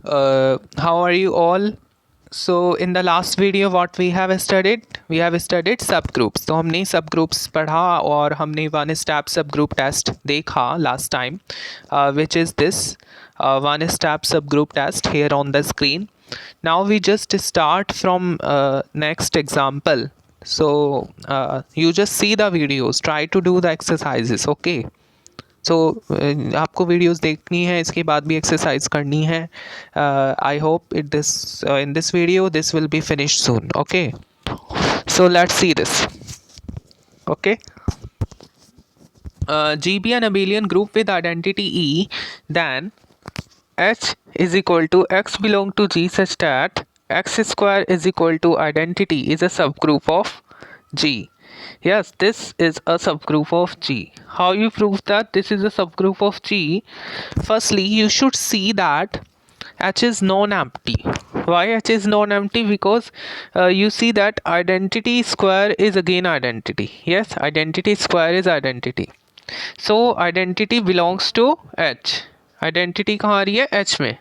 How are you all? So in the last video what we have studied subgroups. तो हमने subgroups पढ़ा और हमने one step subgroup test देखा last time, which is this one step subgroup test here on the screen. Now we just start from next example. So you just see the videos, try to do the exercises, okay? सो आपको videos देखनी है, इसके बाद भी exercise करनी है. I hope it this in this video this will be finished soon. Okay, so let's see this. Okay, G be an abelian group with identity E, then H is equal to X belong to G such that X square is equal to identity is a subgroup of G. Yes, this is a subgroup of G. How you prove that this is a subgroup of G? Firstly, you should see that H is non-empty. Why H is non-empty? Because you see that identity square is again identity. Yes, identity square is identity. So identity belongs to H. Identity कहाँ आ रही है? H में.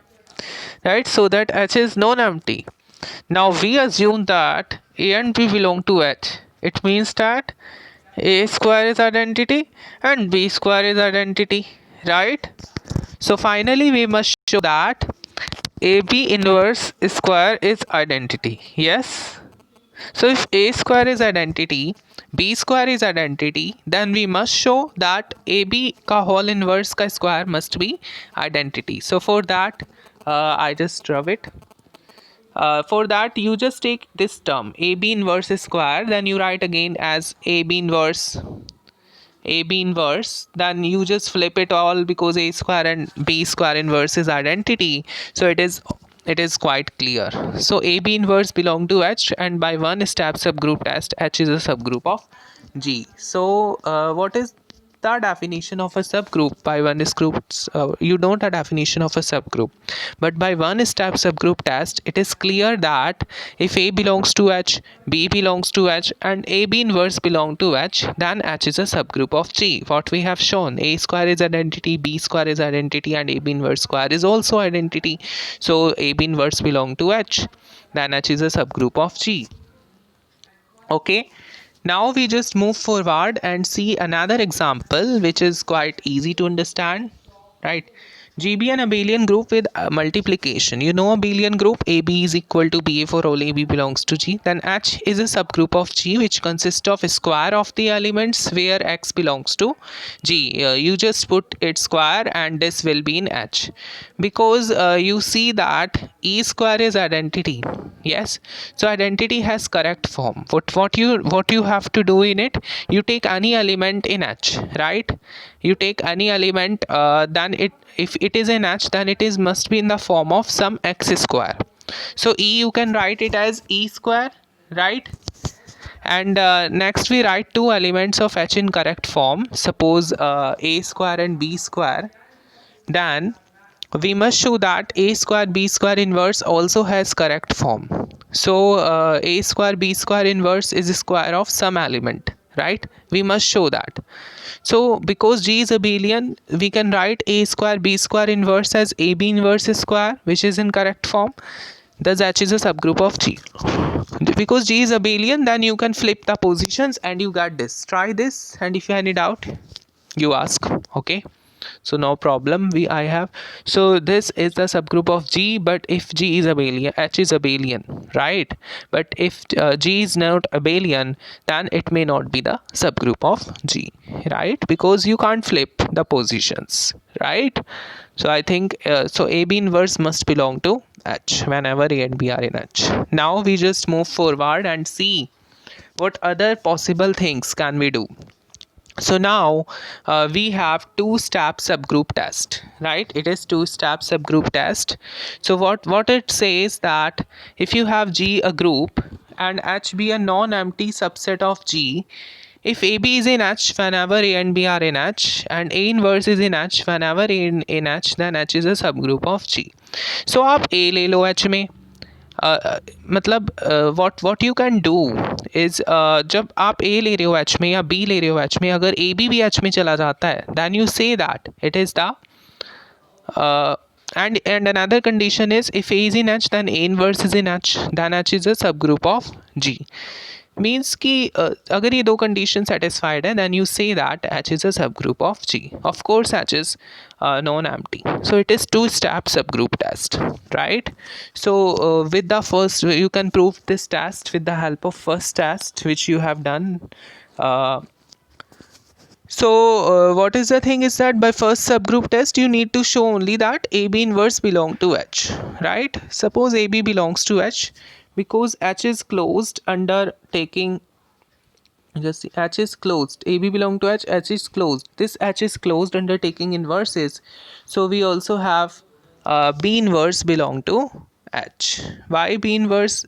Right? So that H is non-empty. Now we assume that A and B belong to H. It means that A square is identity and B square is identity, right? So finally we must show that AB inverse square is identity. Yes. So if A square is identity, B square is identity, then we must show that AB का whole inverse का square must be identity. So for that I just draw it. For that you just take this term AB inverse square, then you write again as AB inverse, then you just flip it all because A square and B square inverse is identity, so it is quite clear. So AB inverse belong to H, and by one step subgroup test H is a subgroup of G. So what is the definition of a subgroup? By one group you don't have definition of a subgroup, but by one step subgroup test it is clear that if A belongs to H, B belongs to H, and AB inverse belong to H, then H is a subgroup of G. What we have shown, A square is identity, B square is identity, and AB inverse square is also identity. So AB inverse belong to H, then H is a subgroup of G. Okay, now we just move forward and see another example which is quite easy to understand, right? G be an abelian group with multiplication. You know abelian group, AB is equal to BA for all AB belongs to G. Then H is a subgroup of G which consists of square of the elements where X belongs to G. You just put its square and this will be in H, because you see that E square is identity. Yes, so identity has correct form. What you have to do in it, you take any element in H, right? You take any element, then it, if it is in H, then it is must be in the form of some X square. So E you can write it as E square, right? And next we write two elements of H in correct form. Suppose A square and B square. Then we must show that A square B square inverse also has correct form. So A square B square inverse is a square of some element, right? We must show that. So because G is abelian, we can write A square B square inverse as AB inverse square, which is in correct form. Thus H is a subgroup of G. Because G is abelian, then you can flip the positions and you get this. Try this, and if you have any doubt, you ask. Okay, so no problem, I have. So this is the subgroup of G, but if G is abelian, H is abelian, right? But if G is not abelian, then it may not be the subgroup of G, right? Because you can't flip the positions, right? So I think so AB inverse must belong to H whenever A and B are in H. Now we just move forward and see what other possible things can we do. So now we have two-step subgroup test, right? It is two-step subgroup test. So what it says that if you have G a group and H be a non-empty subset of G, if AB is in H whenever A and B are in H, and A inverse is in H whenever A in H, then H is a subgroup of G. So आप A ले लो H में. मतलब what you can do is जब आप A ले रहे हो H में या B ले रहे हो H में, अगर AB भी H में चला जाता है, then you say that it is the and another condition is if A is in H, then A inverse is in H, then H is a subgroup of G. Means कि अगर ये दो condition satisfied है then you say that H is a subgroup of G. Of course H is non empty, so it is two step subgroup test, right. So with the first you can prove this test with the help of first test which you have done. So what is the thing is that by first subgroup test you need to show only that AB inverse belong to H, right? Suppose AB belongs to H because H is closed under taking, just see, H is closed, AB belong to H, H is closed, this H is closed under taking inverses, so we also have B inverse belong to H. Why B inverse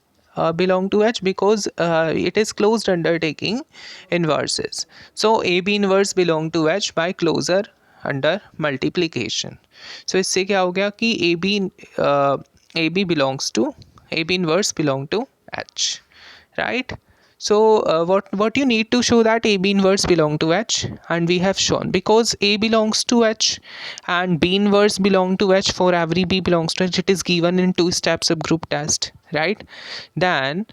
belong to H? Because it is closed undertaking inverses. So AB inverse belong to H by closure under multiplication. So इससे क्या हो गया कि AB belongs to, AB inverse belong to H, right? So what you need to show that AB inverse belong to H, and we have shown because A belongs to H and B inverse belong to H. For every B belongs to H, it is given in two step subgroup test, right? Then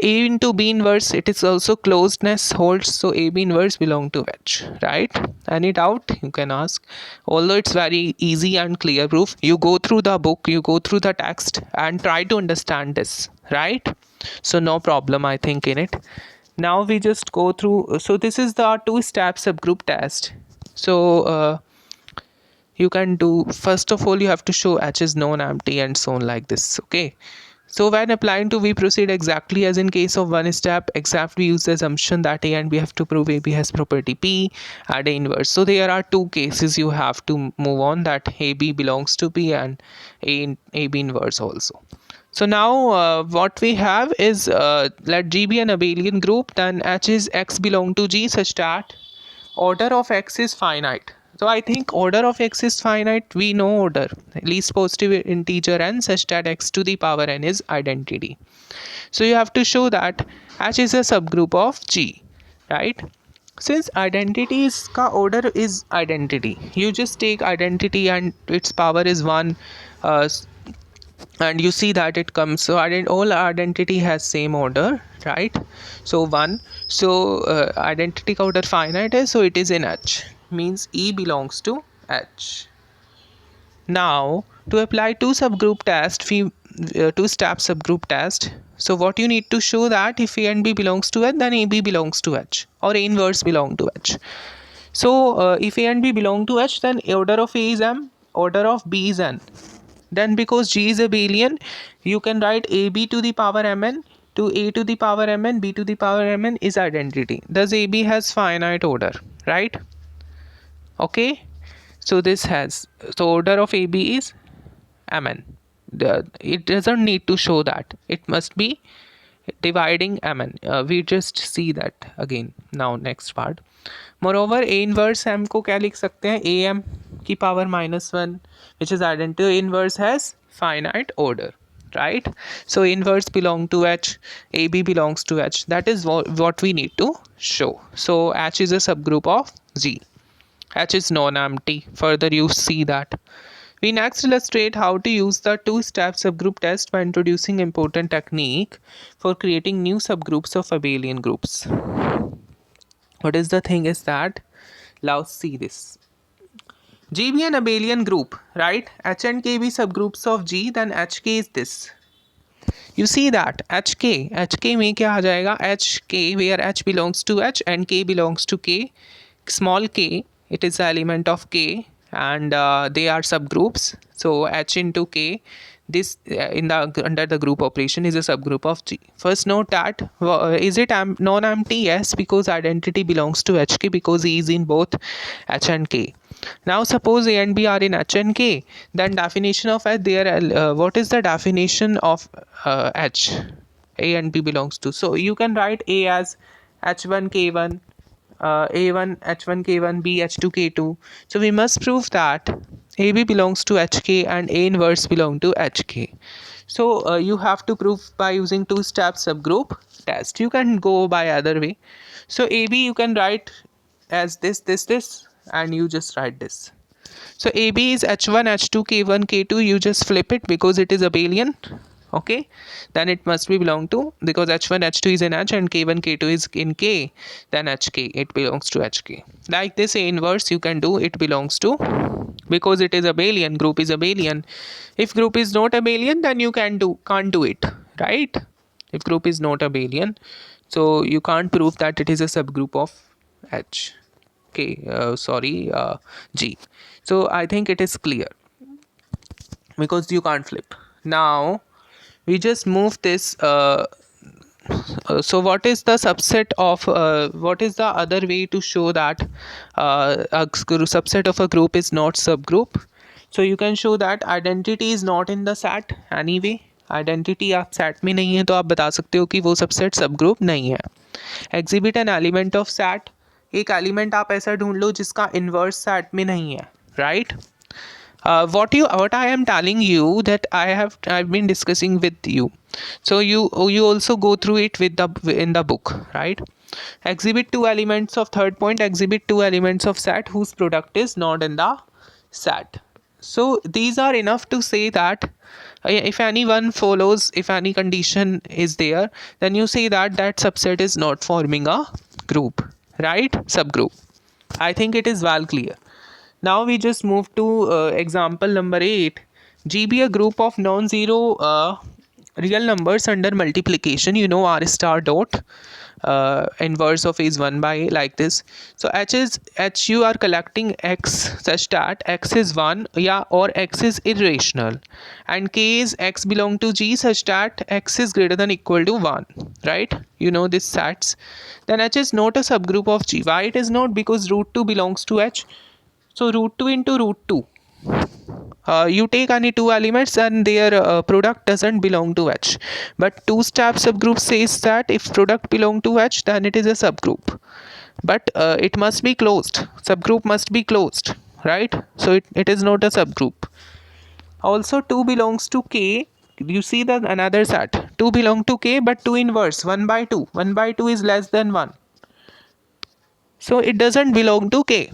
A into B inverse, it is also closedness holds, so AB inverse belong to H, right? Any doubt you can ask. Although it's very easy and clear proof, you go through the book, you go through the text and try to understand this, right? So no problem, I think, in it. Now we just go through, so this is the two step subgroup test. So you can do, first of all you have to show H is non-empty and so on like this, okay? So when applying to, we proceed exactly as in case of one step, except we use the assumption that A and B have to prove AB has property P and A inverse. So there are two cases you have to move on, that AB belongs to P and AB inverse also. So now what we have is let G be an abelian group, then H is X belong to G such that order of X is finite. So I think order of X is finite, we know order, least positive integer n such that X to the power n is identity. So you have to show that H is a subgroup of G, right? Since identities ka order is identity, you just take identity and its power is 1, and you see that it comes, so all identity has same order, right? So 1, so identity का order finite है, so it is in H, means E belongs to H. Now to apply two subgroup test, two step subgroup test, so what you need to show that if A and B belongs to H, then AB belongs to H or A inverse belong to H. So if A and B belong to H, then order of A is M, order of B is N. Then because G is abelian, you can write AB to the power Mn to A to the power Mn, B to the power Mn is identity. Thus AB has finite order, right? Okay, so this has, so order of AB is Mn. It doesn't need to show that, it must be dividing Mn. We just see that again. Now next part. Moreover, A inverse M को क्या लिख सकते हैं, AM की power -1 which is identity. A inverse has finite order, right? So A inverse belong to H, AB belongs to H. That is what we need to show. So H is a subgroup of G. H is non-empty. Further you see that. We next illustrate how to use the two-step subgroup test by introducing important technique for creating new subgroups of abelian groups. What is the thing is that, let's see this. G be an abelian group, right? H and K be subgroups of G, then HK is this. You see that HK में क्या आ जाएगा, HK where H belongs to H and K belongs to K. Small k, it is the element of K, and they are subgroups. So H into K, this in the under the group operation is a subgroup of G. First note that is it non-empty? Yes, because identity belongs to HK because E is in both H and K. Now suppose A and B are in H and K, then definition of H there, what is the definition of H A and B belongs to? So you can write A as H1 K1, A1 H1 K1, B H2 K2. So we must prove that AB belongs to HK and A inverse belong to HK. So you have to prove by using two-step subgroup test. You can go by other way. So AB you can write as this, and you just write this. So AB is H1, H2, K1, K2. You just flip it because it is abelian. Okay, then it must be belong to, because H1, H2 is in H and K1, K2 is in K, then HK, it belongs to HK. Like this A inverse you can do, it belongs to, because it is abelian, group is abelian. If group is not abelian, then you can't do it, right? If group is not abelian, so you can't prove that it is a subgroup of H. G. So I think it is clear because you can't flip. Now we just move this. So what is the subset of? What is the other way to show that subset of a group is not subgroup? So you can show that identity is not in the set anyway. Identity आप set में नहीं है तो आप बता सकते हो कि वो सबसेट सब ग्रुप नहीं है. Exhibit an element of set, एक एलिमेंट आप ऐसा ढूंढ लो जिसका इन्वर्स सेट में नहीं है, right? What I am telling you that I've been discussing with you, so you also go through it in the book, right? Exhibit two elements of third point, exhibit two elements of set whose product is not in the set. So these are enough to say that if anyone follows, if any condition is there, then you say that that subset is not forming a group, right? Subgroup. I think it is well clear. Now we just move to example number 8. G be a group of non-zero real numbers under multiplication. You know R star dot inverse of is 1 by, like this. So H you are collecting X such that X is 1, yeah, or X is irrational, and K is X belong to G such that X is greater than equal to 1, right? You know this sets. Then H is not a subgroup of G. Why it is not? Because root 2 belongs to H. So root 2 into root 2. You take any two elements and their product doesn't belong to H. But two-step subgroup says that if product belong to H, then it is a subgroup. But it must be closed. Subgroup must be closed, right? So it is not a subgroup. Also 2 belongs to K. You see the another set. 2 belong to K, but 2 inverse, 1 by 2. 1 by 2 is less than 1. So it doesn't belong to K.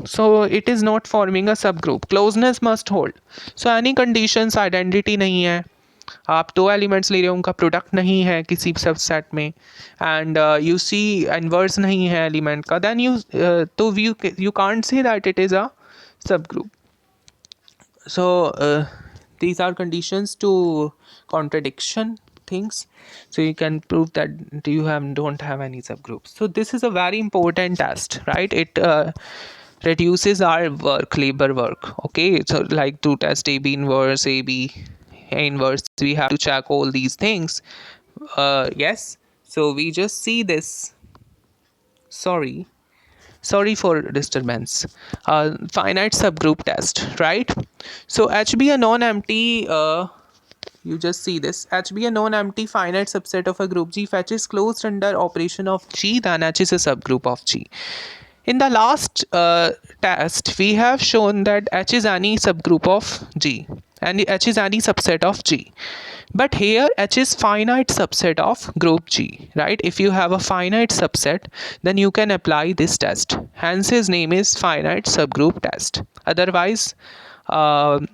So it is not forming a subgroup. Closeness must hold. So any conditions identity नहीं है, आप दो elements ले रहे हो उनका product नहीं है किसी सबसेट में, एंड यू सी इनवर्स नहीं है एलिमेंट का, देन तो you can't say that it is a subgroup. So these are conditions to contradiction things, so you can prove that you don't have any subgroups. So this is a very important test, right? It reduces our labor work. Okay, so like to test AB inverse, AB inverse, we have to check all these things. Yes, so we just see this. Sorry for disturbance. Finite subgroup test, right? So H be a non-empty, you just see this. H be a non-empty finite subset of a group G if H is closed under operation of G, then H is a subgroup of G. In the last test, we have shown that H is any subgroup of G and H is any subset of G. But here H is finite subset of group G, right? If you have a finite subset, then you can apply this test. Hence his name is finite subgroup test. Otherwise,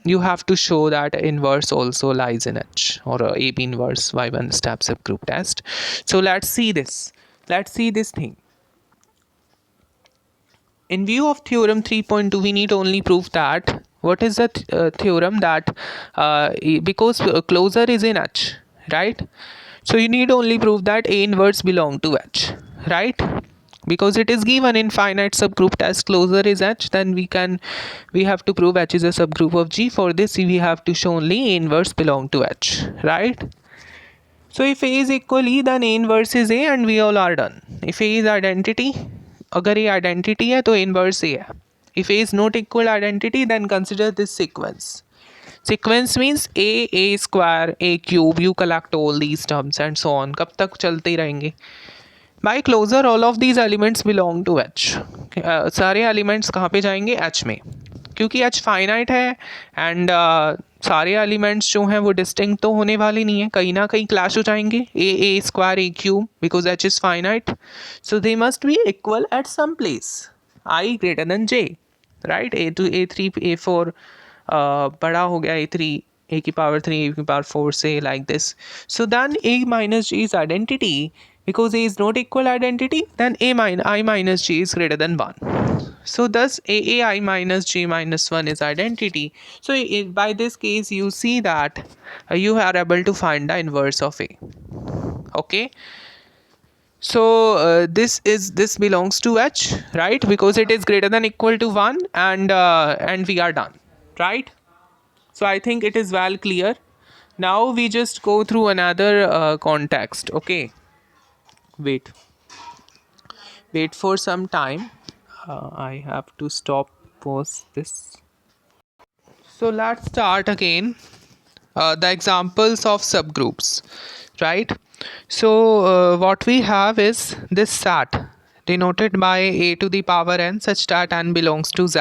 you have to show that inverse also lies in H, or AB inverse Y1 step subgroup test. So let's see this. Let's see this thing. In view of theorem 3.2, we need only prove that, what is the theorem that because closure is in H, right? So you need only prove that A inverse belong to H, right? Because it is given in finite subgroup test closure is H, then we have to prove H is a subgroup of G. For this we have to show only A inverse belong to H, right? So if A is equal E, then A inverse is A and we all are done. If A is identity, अगर ये identity है तो inverse A है. If A is not equal identity then consider this sequence means A square A cube, you collect all these terms and so on. कब तक चलते ही रहेंगे. By closure all of these elements belong to H. सारे elements कहाँ पे जाएंगे? H में, क्योंकि एच फाइनाइट है एंड सारे एलिमेंट्स जो हैं वो डिस्टिंक्ट तो होने वाले नहीं है, कहीं ना कहीं क्लैश हो जाएंगे. A square A cube, because H is finite, so they must be equal at some place, I greater than J, right? A2 A3 A4 बड़ा हो गया A3 a की power 3 a की power 4 say like this. So then a minus g is identity. Because a is not equal identity, then I minus g is greater than 1. So thus ai minus g minus 1 is identity. So by this case you see that you are able to find the inverse of a. Okay, so this belongs to h, right? Because it is greater than equal to 1, and we are done, right? So I think it is well clear. Now we just go through another context. Okay, wait for some time. I have to stop pause this. So let's start again. The examples of subgroups, right? So what we have is this set denoted by a to the power n such that n belongs to z.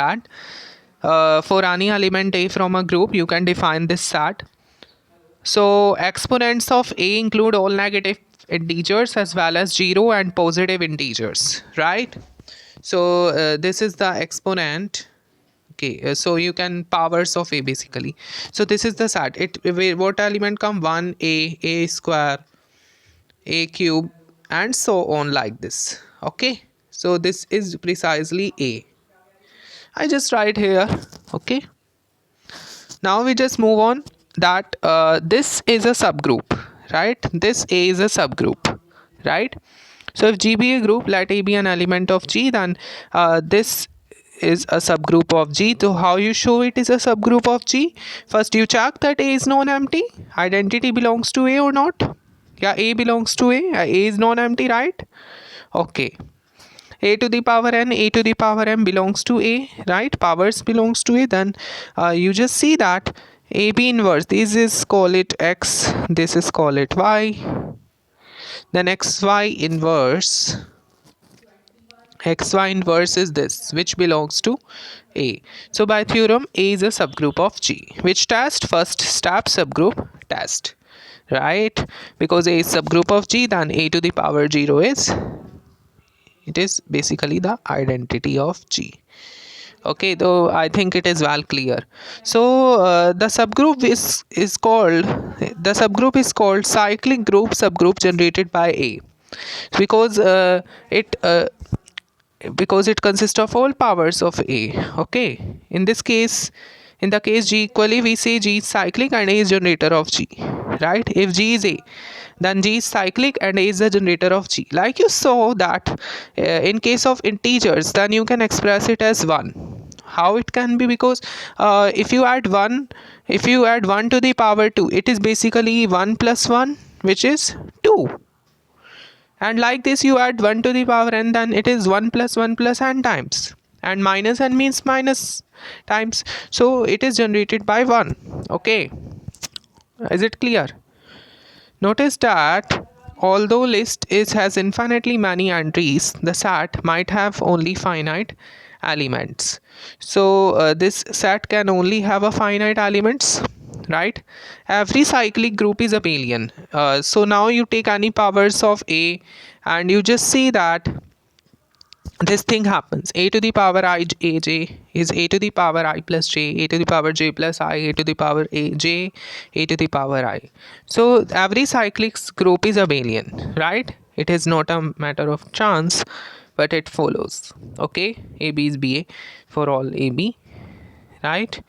For any element a from a group, you can define this set. So exponents of a include all negative integers as well as 0 and positive integers, right? So this is the exponent. Okay, so you can powers of a basically. So this is the set. What element come? 1 a square, a cube, and so on like this. Okay, so this is precisely a. I just write here. Okay, now we just move on that this is a subgroup, right? This a is a subgroup, right? So if G be a group, let A be an element of G, then this is a subgroup of G. So how you show it is a subgroup of G? First you check that A is non-empty. Identity belongs to A or not? Yeah, A belongs to A. A is non-empty, right? Okay. A to the power n, a to the power m belongs to a, right? Powers belongs to a. Then you just see that ab inverse, this is call it x, this is call it y. Then xy inverse is this, which belongs to a. So by theorem, a is a subgroup of G. Which test? First step, subgroup test, right? Because a is subgroup of G, then a to the power 0 is, it is basically the identity of G. Okay, though I think it is well clear. So the subgroup is called cyclic group subgroup generated by A, because it consists of all powers of A. Okay, in this case, in the case G equally, we say G is cyclic and A is generator of G, right? If G is A, then G is cyclic and A is the generator of G. Like you saw that in case of integers, then you can express it as 1. How it can be? Because if you add 1 to the power 2, it is basically 1 plus 1, which is 2. And like this, you add 1 to the power n, then it is 1 plus 1 plus n times. And minus n means minus times. So it is generated by 1. Okay. Is it clear? Notice that although list has infinitely many entries, the set might have only finite elements. So this set can only have a finite elements, right? Every cyclic group is abelian. So now you take any powers of A and you just see that this thing happens. A to the power I a j is a to the power I plus j, a to the power j plus I, a to the power a j, a to the power I. So every cyclic group is abelian, right? It is not a matter of chance, but it follows. Okay, AB is BA for all AB, right?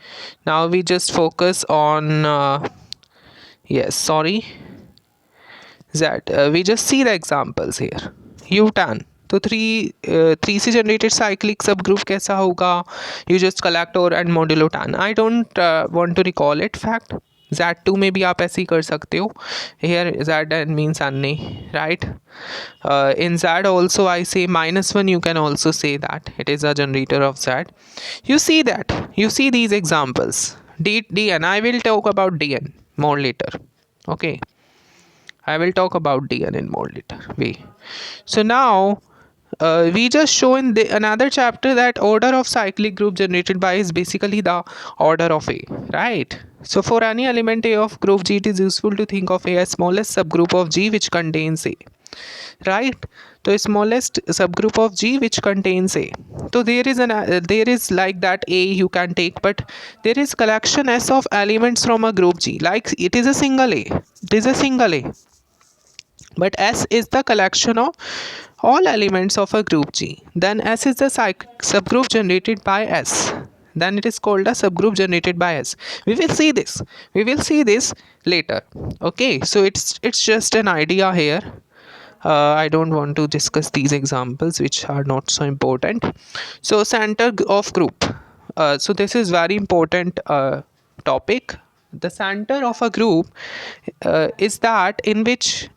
Now we just focus on Z. We just see the examples here. U-tan. तो three से generated cyclic सब group कैसा होगा? You just collect और and modulo ten. I don't want to recall it fact. Z2 में भी आप ऐसे ही कर सकते हो. Here Z means अन्य, right? In Z also I say -1, you can also say that it is a generator of Z. You see that. You see these examples. Dn. I will talk about Dn more later. Okay. I will talk about Dn in more later. So now we just show in another chapter that order of cyclic group generated by is basically the order of A, right? So for any element A of group G, it is useful to think of A as smallest subgroup of G which contains A. right? So smallest subgroup of G which contains A. So there is like that A you can take, but there is collection S of elements from a group G. Like it is a single A. It is a single A. But S is the collection of all elements of a group G. Then S is the subgroup generated by S. Then it is called a subgroup generated by S. We will see this. We will see this later. Okay, so it's just an idea here. I don't want to discuss these examples which are not so important. So center of group. So this is very important topic. The center of a group is that in which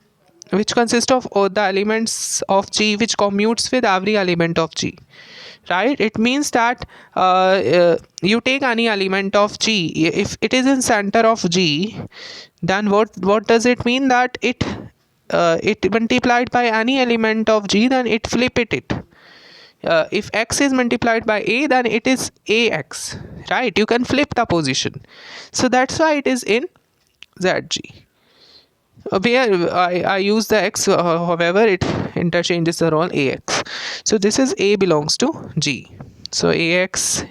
consists of all the elements of G which commutes with every element of G, right? It means that you take any element of G, if it is in center of G, then what does it mean? That it multiplied by any element of G, then it flip it. If x is multiplied by a, then it is ax, right? You can flip the position. So that's why it is in ZG. Where I use the x, however it interchanges the role ax. So this is A belongs to G. So ax,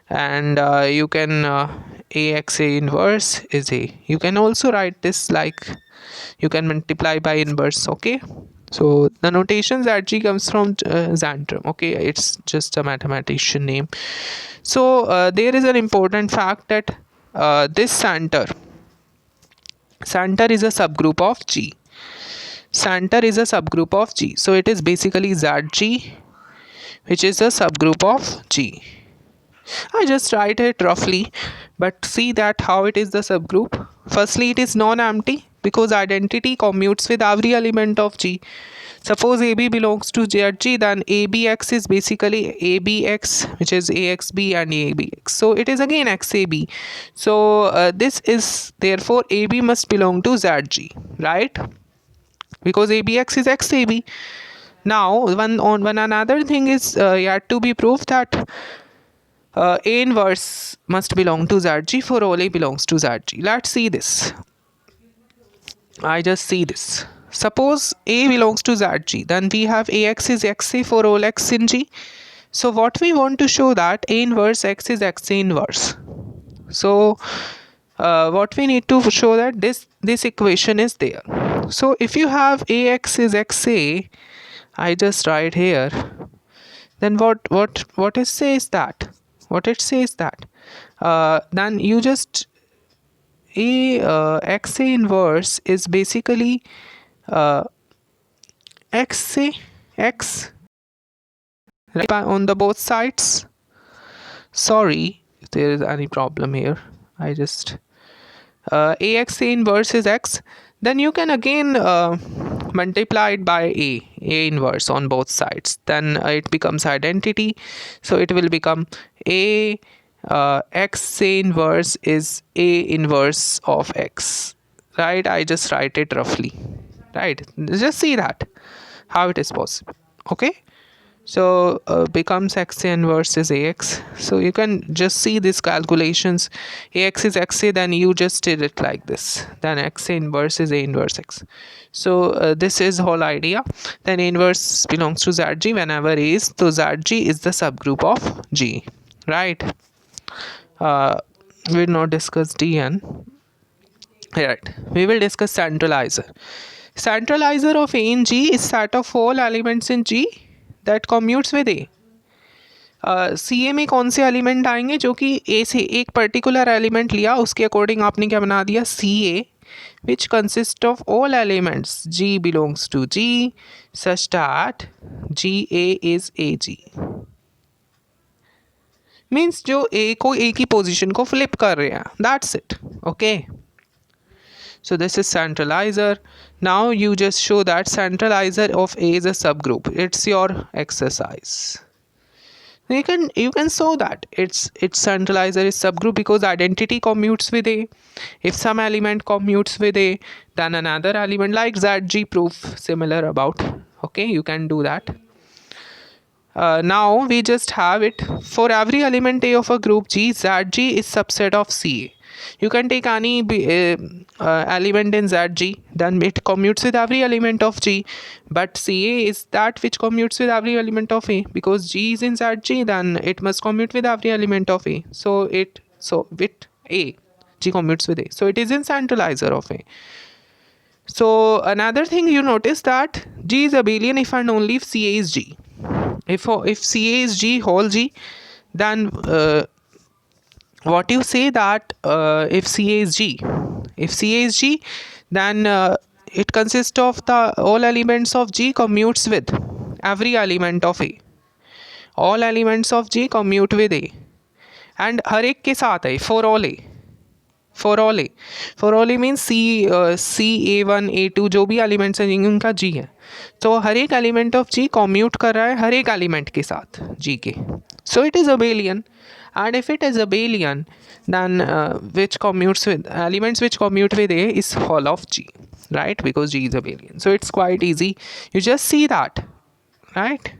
and you can ax A inverse is A. You can also write this like you can multiply by inverse. Okay, so the notation ZG comes from Zandrum. Okay, it's just a mathematician name. So there is an important fact that this center is a subgroup of G. Center is a subgroup of G. So it is basically ZG, which is a subgroup of G. I just write it roughly, but see that how it is the subgroup. Firstly, it is non-empty because identity commutes with every element of G. Suppose AB belongs to ZG, then ABX is basically ABX, which is AXB and ABX. So it is again XAB. So this is therefore AB must belong to ZG, right? Because ABX is XAB. Now, one another thing is yet to be proved that A inverse must belong to ZG for all A belongs to ZG. Let's see this. I just see this. Suppose A belongs to ZG, then we have AX is XA for all X in G. So what we want to show that A inverse X is XA inverse. So what we need to show that this equation is there. So if you have AX is XA, I just write here, then what it says that? What it says that? Then you just XA inverse is basically XA X right on the both sides. Sorry if there is any problem here. I just AXA inverse is X. Then you can again multiply it by A inverse on both sides. Then it becomes identity. So it will become A XA inverse is A inverse of X. Right? I just write it roughly. Right? Just see that how it is possible. Okay. So becomes XA inverse is AX. So you can just see these calculations. AX is XA, then you just did it like this. Then XA inverse is A inverse X. So this is whole idea. Then A inverse belongs to ZG whenever A is. So ZG is the subgroup of G. Right? We will not discuss DN. Right. We will discuss centralizer. Centralizer of A in G is set of all elements in G that commutes with A. सी ए में कौन से element आएंगे जो कि ए से एक particular element लिया, उसके अकॉर्डिंग आपने क्या बना दिया C A, which consist of all elements G belongs to G such that G A is A G. Means जो ए को ए की पोजिशन को फ्लिप कर रहे हैं, that's it. Okay, so this is centralizer. Now you just show that centralizer of A is a subgroup. It's your exercise. You can show that its centralizer is subgroup because identity commutes with A. If some element commutes with A, then another element like ZG proof similar about. Okay, you can do that. Now we just have it for every element A of a group G. ZG is subset of CA. You can take any element in ZG, then it commutes with every element of G. But CA is that which commutes with every element of A, because G is in ZG, then it must commute with every element of A. So with A, G commutes with A. So it is in centralizer of A. So another thing you notice that G is abelian if and only if CA is G. If CA is G, whole G, then what you say that if CA is G, if CA is G, then it consists of the all elements of G commutes with every element of A. All elements of G commute with A, and हर एक के साथ है for all A. For all A, for all A means A1 A2 जो भी elements हैं उनका G है, तो हर एक एलिमेंट ऑफ G कॉम्यूट कर रहा है हर एक एलिमेंट के साथ G के. सो it is abelian, and if it is abelian, then which commutes with elements which commute with A is whole of G, right? Because G is abelian. So it's quite easy. You just see that, right?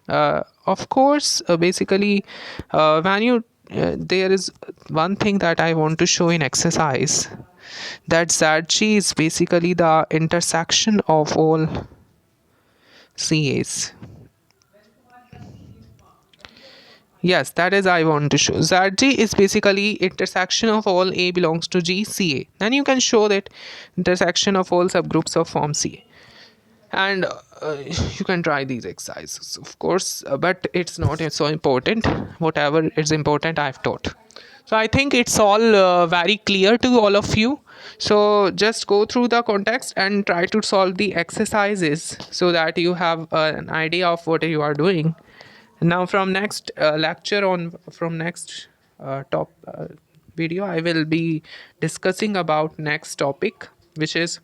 Of course, basically, when you there is one thing that I want to show in exercise, that ZG is basically the intersection of all CAs. Yes, that is I want to show. ZG is basically intersection of all A belongs to G, CA. Then you can show that intersection of all subgroups of form CA. And you can try these exercises, of course, but it's not so important. Whatever is important, I've taught. So I think it's all very clear to all of you. So just go through the context and try to solve the exercises so that you have an idea of what you are doing. Now from next lecture on, from next top video, I will be discussing about next topic, which is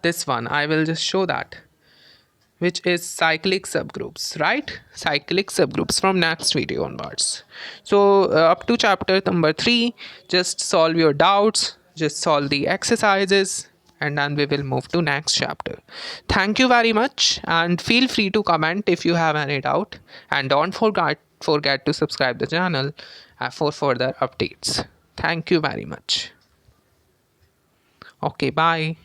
this one. I will just show that, which is cyclic subgroups, right? Cyclic subgroups from next video onwards. So up to chapter number 3, just solve your doubts, just solve the exercises, and then we will move to next chapter. Thank you very much, and feel free to comment if you have any doubt, and don't forget to subscribe the channel for further updates. Thank you very much. Okay, bye.